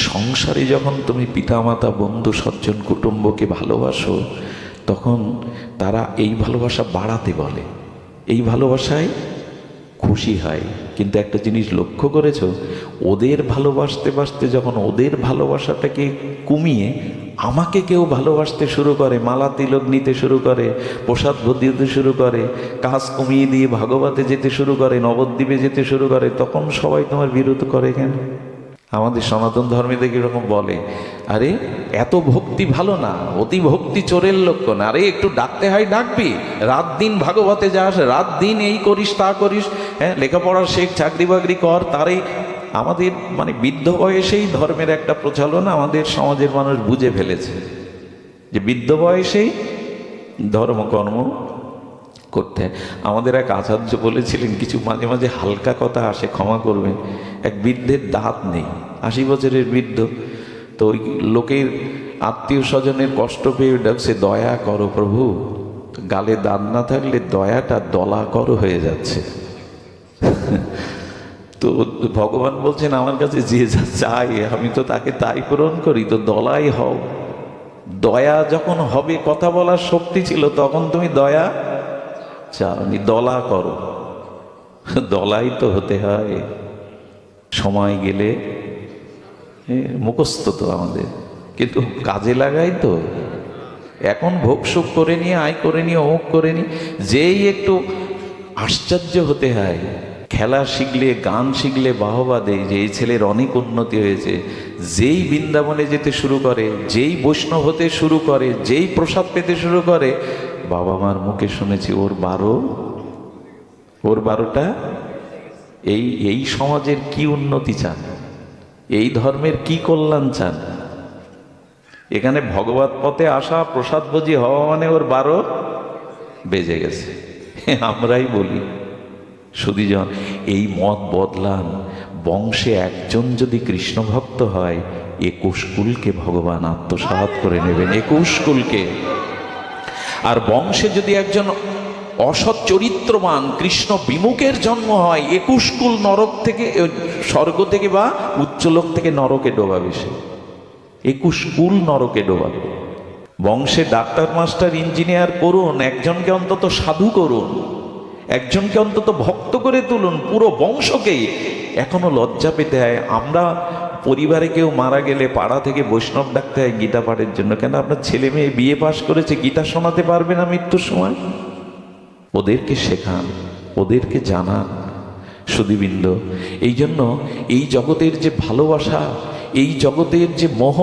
সংসারে যখন তুমি পিতামাতা বন্ধু সজ্জন কুটুম্বকে ভালোবাসো, তখন তারা এই ভালোবাসা বাড়াতে বলে, এই ভালোবাসায় খুশি হয়। কিন্তু একটা জিনিস লক্ষ্য করেছ, ওদের ভালোবাসতে বাসতে যখন ওদের ভালোবাসাটাকে কমিয়ে আমাকে কেউ ভালোবাসতে শুরু করে, মালা তিলক নিতে শুরু করে, প্রসাদ দিতে শুরু করে, কাজ কমিয়ে দিয়ে ভাগবতে যেতে শুরু করে, নবদ্বীপে যেতে শুরু করে, তখন সবাই তোমার বিরোধ করে কেন? আমাদের সনাতন ধর্মে দেখি এরকম বলে, আরে এত ভক্তি ভালো না, অতি ভক্তি চোরের লক্ষণ। আরে একটু ডাকতে হয়, ডাকবি। রাত দিন ভাগবতে যাস, রাত দিন এই করিস তা করিস, হ্যাঁ, লেখাপড়া শেখ, চাকরি বাকরি কর। তারই আমাদের মানে বৃদ্ধ বয়সেই ধর্মের একটা প্রচলন আমাদের সমাজের মানুষ বুঝে ফেলেছে, যে বৃদ্ধ বয়সেই ধর্মকর্ম করতে। আমাদের এক আচার্য বলেছিলেন, কিছু মাঝে মাঝে হালকা কথা আসে, ক্ষমা করবেন। এক বৃদ্ধের দাঁত নেই, 80 বছরের বৃদ্ধ। তো ওই লোকের আত্মীয় স্বজনের কষ্ট পেয়ে ডাকছে, দয়া করো প্রভু। গালে দাঁত না থাকলে দয়াটা দলা করো হয়ে যাচ্ছে। তো ভগবান বলছেন, আমার কাছে যে যা চাই আমি তো তাকে তাই পূরণ করি, তো দলাই হও। দয়া যখন হবে, কথা বলার শক্তি ছিল, তখন তুমি দয়া চাওনি, দলা করো। দলাই তো হতে হয়, সময় গেলে মুখস্থ তো আমাদের, কিন্তু কাজে লাগাই তো। এখন ভোগ সুখ করে নিয়ে, আয় করে নিয়ে, অমুক করে নিয়ে, যেই একটু আশ্চর্য হতে হয়। খেলা শিখলে, গান শিখলে বাহবা দেয় যে এই ছেলের অনেক উন্নতি হয়েছে। যেই বৃন্দাবনে যেতে শুরু করে, যেই বৈষ্ণব হতে শুরু করে, যেই প্রসাদ পেতে শুরু করে, বাবা মার মুখে শুনেছি ওর 12টা। এই সমাজের কি উন্নতি চান? এই ধর্মের কি কল্যাণ চান? এখানে ভগবত পথে আসা, প্রসাদ ভোজি হওয়া মানে ওর 12 বেজে গেছে। আমরাই বলি, সুধীজন, এই মত বদলান। বংশে একজন যদি কৃষ্ণ ভক্ত হয়, 21 কুলকে ভগবান আত্মসাৎ করে নেবেন, 21 কুলকে। আর বংশে যদি একজন অসৎ চরিত্রবান কৃষ্ণ বিমুখের জন্ম হয়, 21 কুল নরক থেকে, স্বর্গ থেকে বা উচ্চলোক থেকে নরকে ডোবাবে সে। 21 কুল নরকে ডোবাবে। বংশে ডাক্তার, মাস্টার, ইঞ্জিনিয়ার করুন, একজনকে অন্তত সাধু করুন, একজনকে অন্তত ভক্ত করে তুলুন, পুরো বংশকেই। এখনো লজ্জা পেতে হয়। আমরা পরিবারে কেউ মারা গেলে পাড়া থেকে বৈষ্ণব ডাকতে হয় গীতা পাঠের জন্য। কেন? আপনার ছেলে মেয়ে বিয়ে পাশ করেছে, গীতা শোনাতে পারবে না মৃত্যুর সময়? ওদেরকে শেখান, ওদেরকে জানান। সুধীবৃন্দ, এই জন্য এই জগতের যে ভালোবাসা, এই জগতের যে মোহ,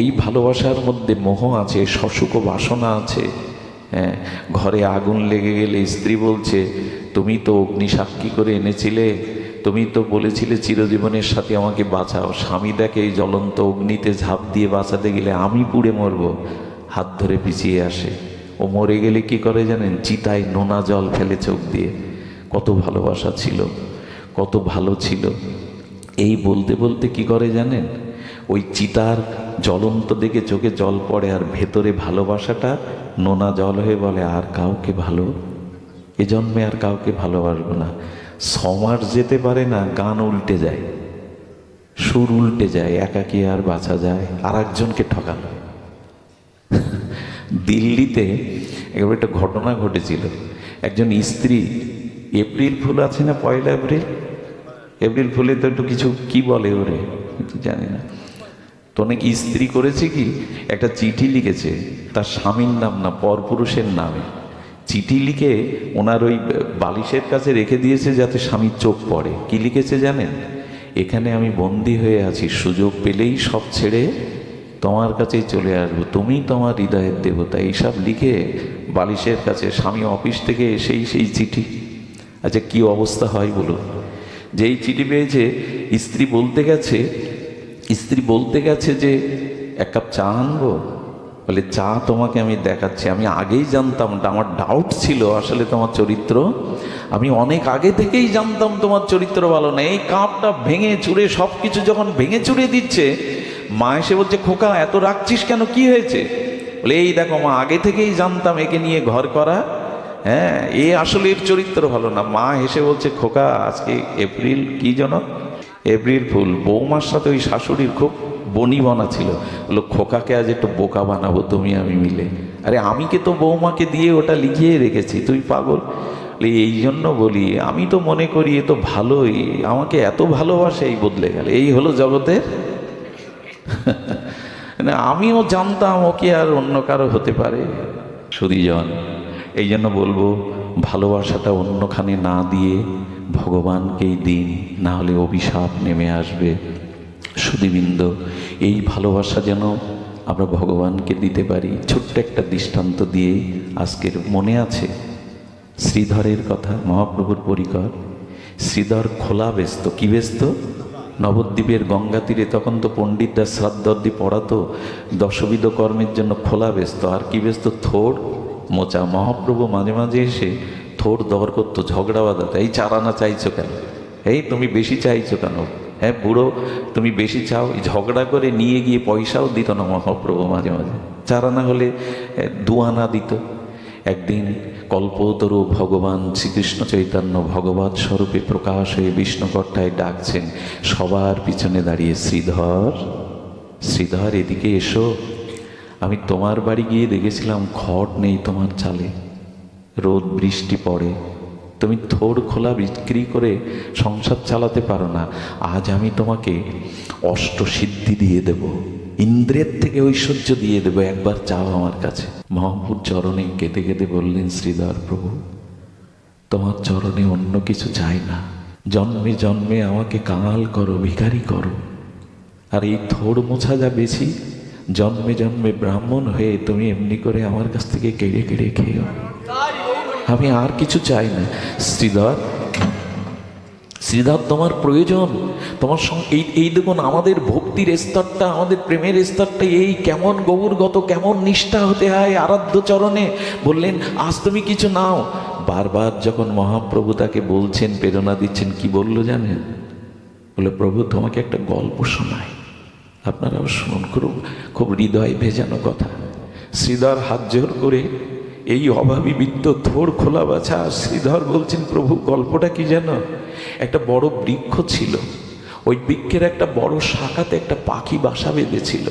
এই ভালোবাসার মধ্যে মোহ আছে, সসুখ বাসনা আছে। হ্যাঁ, ঘরে আগুন লেগে গেলে স্ত্রী বলছে, তুমি তো অগ্নি সাক্ষী করে এনেছিলে, তুমি তো বলেছিলে চিরজীবনের সাথে আমাকে বাঁচাও। স্বামী দেখে এই জ্বলন্ত অগ্নিতে ঝাঁপ দিয়ে বাঁচাতে গেলে আমি পুড়ে মরব, হাত ধরে পিছিয়ে আসে। ও মরে গেলে কি করে জানেন? চিতায় নোনা জল ফেলে চোখ দিয়ে। কত ভালোবাসা ছিল, কত ভালো ছিল। এই বলতে বলতে কি করে জানেন? ওই চিতার জ্বলন্ত দেখে চোখে জল পড়ে, আর ভেতরে ভালোবাসাটা নোনা জল হয়ে বলে, আর কাউকে ভালো, এ জন্মে আর কাউকে ভালোবাসবো না। 6 মাস যেতে পারে না, গান উল্টে যায়, সুর উল্টে যায়, একাকী আর বাঁচা যায়, আর একজনকে ঠকানো। দিল্লিতে একবার একটা ঘটনা ঘটেছিল। একজন স্ত্রী, এপ্রিল ফুল আছে না, 1 এপ্রিল, এপ্রিল ফুলে তো একটু কিছু কি বলে ওরে জানি না তো, অনেক স্ত্রী করেছে কি একটা চিঠি লিখেছে তার স্বামীর নাম না পরপুরুষের নামে, চিঠি লিখে ওনার ওই বালিশের কাছে রেখে দিয়েছে যাতে স্বামীর চোখ পড়ে। কি লিখেছে জানেন? এখানে আমি বন্দী হয়ে আছি, সুযোগ পেলেই সব ছেড়ে তোমার কাছেই চলে আসবো, তুমি তোমার হৃদয়ের দেবতা, এইসব লিখে বালিশের কাছে। স্বামী অফিস থেকে এসেই সেই চিঠি। আচ্ছা কি অবস্থা হয় বলুন? যেই চিঠি পেয়েছে স্ত্রী বলতে গেছে যে এক কাপ চা আনবো, বলে চা তোমাকে আমি দেখাচ্ছি, আমি আগেই জানতাম, আমার ডাউট ছিল আসলে তোমার চরিত্র, আমি অনেক আগে থেকেই জানতাম তোমার চরিত্র ভালো না। এই কাপটা ভেঙে চুরে সব কিছু যখন ভেঙে চুরে দিচ্ছে, মা এসে বলছে খোকা এত রাখছিস কেন, কি হয়েছে? বলে এই দেখো মা, আগে থেকেই জানতাম একে নিয়ে ঘর করা, হ্যাঁ এ আসলে এর চরিত্র ভালো না। মা এসে বলছে খোকা আজকে এপ্রিল কি যেন, এপ্রিল ফুল। বৌমার সাথে ওই শাশুড়ির খুব বনিবনা ছিল, বললো খোকাকে আজ একটু বোকা বানাবো তুমি আমি মিলে। আরে আমি কে তো বৌমাকে দিয়ে ওটা লিখিয়ে রেখেছি, তুই পাগল? এই জন্য বলি, আমি তো মনে করি এ তো ভালোই, আমাকে এত ভালোবাসে এই বদলে গেল, এই হলো জগতের। আমিও জানতাম ও কি আর অন্য কারো হতে পারে? সুধীজন, এই জন্য বলবো ভালোবাসাটা অন্যখানে না দিয়ে ভগবানকেই দিন, না হলে অভিশাপ নেমে আসবে। সুধীবৃন্দ, এই ভালোবাসা যেন আমরা ভগবানকে দিতে পারি। ছোট্ট একটা দৃষ্টান্ত দিয়ে আজকের মনে আছে শ্রীধরের কথা, মহাপ্রভুর পরিকর। শ্রীধর খোলা ব্যস্ত, কি ব্যস্ত? নবদ্বীপের গঙ্গা তীরে তখন তো পণ্ডিতরা শ্রাদ্ধাদি পড়াতো, দশবিধ কর্মের জন্য খোলা ব্যস্ত। আর কি ব্যস্ত? থোড় মোচা। মহাপ্রভু মাঝে মাঝে এসে থোড় দর করতো, ঝগড়া বাঁধাতো, এই চারানা চাইছো কেন, এই তুমি বেশি চাইছো কেন, হ্যাঁ বুড়ো তুমি বেশি চাও। ঝগড়া করে নিয়ে গিয়ে পয়সাও দিত না মহাপ্রভু, মাঝে মাঝে চারানা হলে দুয়ানা দিত। একদিন কল্পতরু ভগবান শ্রীকৃষ্ণ চৈতন্য ভগবৎ স্বরূপে প্রকাশ হয়ে বিষ্ণুকর্তায় ডাকছেন, সবার পিছনে দাঁড়িয়ে শ্রীধর শ্রীধর এদিকে এসো, আমি তোমার বাড়ি গিয়ে দেখেছিলাম খড় নেই তোমার চালে, রোদ বৃষ্টি পড়ে, তুমি থোড় খোলা বিক্রি করে সংসার চালাতে পারো না, আজ আমি তোমাকে অষ্টসিদ্ধি দিয়ে দেব, ইন্দ্রের থেকে ঐশ্বর্য দিয়ে দেব, একবার চাও আমার কাছে। মহাপ্রভুর চরণে কেঁদে কেঁদে বললেন শ্রীধর প্রভু তোমার চরণে অন্য কিছু চাই না, জন্মে জন্মে আমাকে কাঙাল করো, ভিখারি করো, আর এই থোড় মোছা যা বেশি, জন্মে জন্মে ব্রাহ্মণ হয়ে তুমি এমনি করে আমার কাছ থেকে কেড়ে কেড়ে খেয়েও, আমি আর কিছু চাই না। শ্রীধর শ্রীধর তোমার প্রয়োজন, তোমার সঙ্গে এই দেখুন আমাদের ভক্তির স্তরটা, আমাদের প্রেমের স্তরটা এই কেমন গৌরগত, কেমন নিষ্ঠা হতে হয় আরাধ্য চরণে। বললেন আজ তুমি কিছু নাও। বারবার যখন মহাপ্রভু তাকে বলছেন, প্রেরণা দিচ্ছেন, কি বললো জানেন? বলে প্রভু তোমাকে একটা গল্প শোনায়, আপনারাও শুনুন, খুব হৃদয় ভেজানো কথা। শ্রীধর হাত জোর করে এই অভাবী বৃত্ত থোড় খোলা বাছা, শ্রীধর বলছেন প্রভু গল্পটা কি জানো? একটা বড় বৃক্ষ ছিল, ওই বৃক্ষের একটা বড় শাখাতে একটা পাখি বাসা বেঁধেছিল।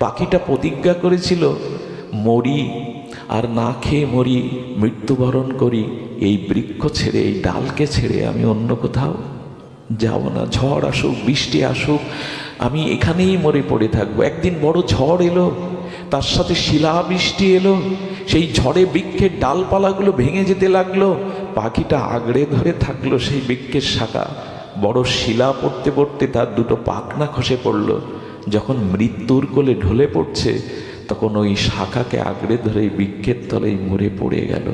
পাখিটা প্রতিজ্ঞা করেছিল, মরি আর না খেয়ে মরি, মৃত্যুবরণ করি, এই বৃক্ষ ছেড়ে, এই ডালকে ছেড়ে আমি অন্য কোথাও যাব না, ঝড় আসুক বৃষ্টি আসুক আমি এখানেই মরে পড়ে থাকবো। একদিন বড় ঝড় এলো, তার সাথে শিলাবৃষ্টি এলো, সেই ঝড়ে বৃক্ষের ডালপালাগুলো ভেঙে যেতে লাগলো, পাখিটা আগড়ে ধরে থাকলো সেই বৃক্ষের শাখা, বড় শিলা পড়তে পড়তে তার দুটো পাখনা খসে পড়লো। যখন মৃত্যুর কোলে ঢলে পড়ছে তখন ওই শাখাকে আগড়ে ধরে বৃক্ষের তলায় মরে পড়ে গেল।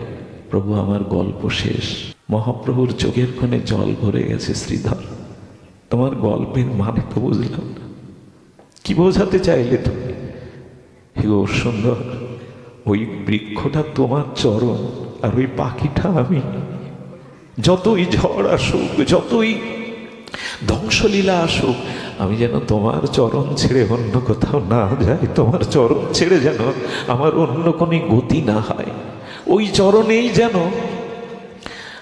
প্রভু আমার গল্প শেষ। মহাপ্রভুর চোখের কোণে জল ভরে গেছে। শ্রীধর তোমার গল্পের মানে তো বুঝলাম না, কি বোঝাতে চাইলে তুমি? ও সুন্দর, ওই বৃক্ষটা তোমার চরণ, আর ওই পাখিটা আমি। যতই ঝড় আসুক, যতই ধ্বংসলীলা আসুক, আমি যেন তোমার চরণ ছেড়ে অন্য কোথাও না যাই, তোমার চরণ ছেড়ে যেন আমার অন্য কোনো গতি না হয়, ওই চরণেই যেন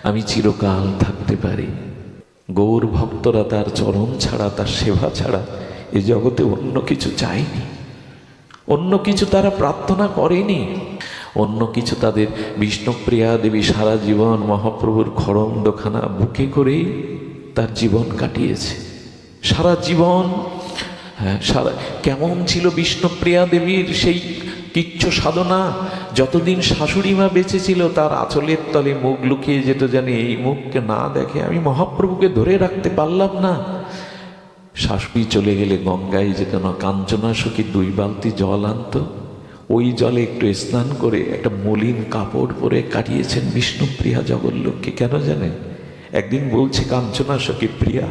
আমি চিরকাল থাকতে পারি। গৌর ভক্তরা তার চরণ ছাড়া, তার সেবা ছাড়া এ জগতে অন্য কিছু চায়নি, অন্য কিছু তারা প্রার্থনা করেনি, অন্য কিছু তাদের। বিষ্ণুপ্রিয়া দেবী সারা জীবন মহাপ্রভুর খড়মদখানা বুকে করেই তার জীবন কাটিয়েছে। সারা জীবন সারা কেমন ছিল বিষ্ণুপ্রিয়া দেবীর সেই কিচ্ছ সাধনা। যতদিন শাশুড়ি মা বেঁচে ছিল তার আঁচলের তলে মুখ লুকিয়ে যেত, জানি এই মুখকে না দেখে আমি মহাপ্রভুকে ধরে রাখতে পারলাম না। শাশুড়ি চলে গেলে গঙ্গায় যেত না, কাঞ্চনা সখী 2 বালতি জল আনত, ওই জলে একটু স্নান করে একটা মলিন কাপড় পরে কাটিয়েছেন বিষ্ণুপ্রিয়া জগৎলোককে। কেন জানেন? একদিন বলছে কাঞ্চনা সখী, প্রিয়া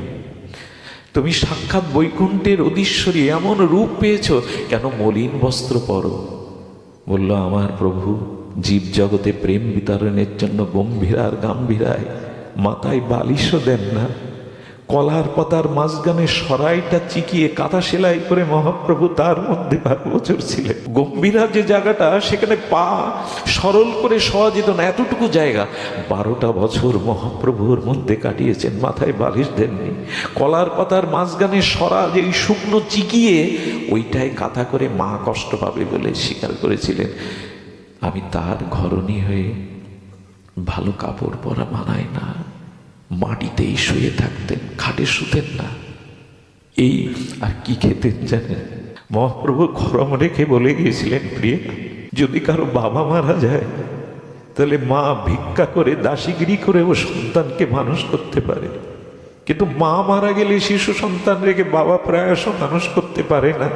তুমি সাক্ষাৎ বৈকুণ্ঠের অধীশ্বরী, এমন রূপ পেয়েছ, কেন মলিন বস্ত্র পরো? বলল, আমার প্রভু জীব জগতে প্রেম বিতরণের জন্য গম্ভীরার গাম্ভীরায় মাথায় বালিশও দেন না। কলার পাতার মাঝখানে সরাইটা চিকিয়ে কাঁথা সেলাই করে মহাপ্রভু তার মধ্যে 12 বছর ছিলেন। গম্ভীরা যে জায়গাটা, সেখানে পা সরল করে শোয়া যেত না, এতটুকু জায়গা 12টা বছর মহাপ্রভুর মধ্যে কাটিয়েছেন, মাথায় বালিশ দেননি। কলার পাতার মাঝখানে সরা যে শুকনো চিকিয়ে ওইটাই কাঁথা করে মা কষ্ট পাবে বলে স্বীকার করেছিলেন। আমি তার ঘরণী হয়ে ভালো কাপড় পরা মানায় না, মাটিতেই শুয়ে থাকতেন, খাটে শুতেন না। এই আর কি খেতেন জানেন? মহাপ্রভু গরম রেখে বলে গিয়েছিলেন, প্রিয়া যদি কারো বাবা মারা যায় তাহলে মা ভিক্ষা করে দাসীগিরি করে ও সন্তানকে মানুষ করতে পারে, কিন্তু মা মারা গেলে শিশু সন্তান রেখে বাবা প্রায়শ মানুষ করতে পারে না।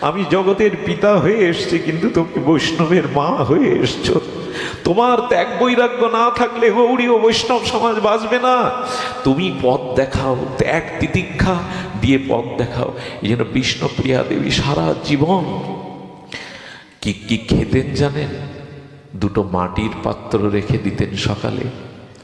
আমি জগতের পিতা হয়ে এসছি, কিন্তু তুমি বৈষ্ণবের মা হয়ে এসছো। তোমার ত্যাগ বৈরাগ্য না থাকলে গৌড়ী ও বৈষ্ণব সমাজ বাঁচবে না। তুমি পথ দেখাও, ত্যাগ তিতিক্ষা দিয়ে পথ দেখাও। এই জন্য বিষ্ণুপ্রিয়া দেবী সারা জীবন কি কি খেতেন জানেন? 2টো মাটির পাত্র রেখে দিতেন সকালে,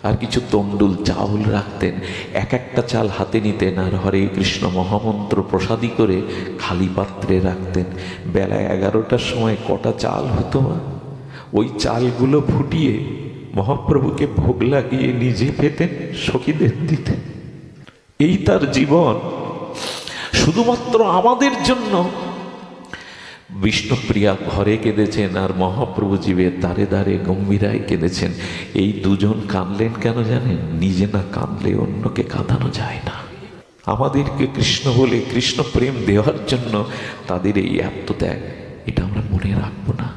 আর কিছু তন্ডুল চাউল রাখতেন। একটা চাল হাতে নিতেন আর হরে কৃষ্ণ মহামন্ত্র প্রসাদী করে খালি পাত্রে রাখতেন। বেলা 11টার সময় কটা চাল হতো, ওই চালগুলো ফুটিয়ে মহাপ্রভুকে ভোগ লাগিয়ে নিজে পেতেন, সখীদের দিতেন। এই তার জীবন, শুধুমাত্র আমাদের জন্য। বিষ্ণুপ্রিয়া ঘরে কেঁদেছেন আর মহাপ্রভু জীবের দ্বারে দ্বারে গম্ভীরায় কেঁদেছেন। এই দুজন কাঁদলেন কেন জানেন? নিজে না কাঁদলে অন্যকে কাঁদানো যায় না। আমাদেরকে কৃষ্ণ বলে কৃষ্ণ প্রেম দেওয়ার জন্য তাদের এই আত্মত্যাগ, এটা আমরা মনে রাখবো না।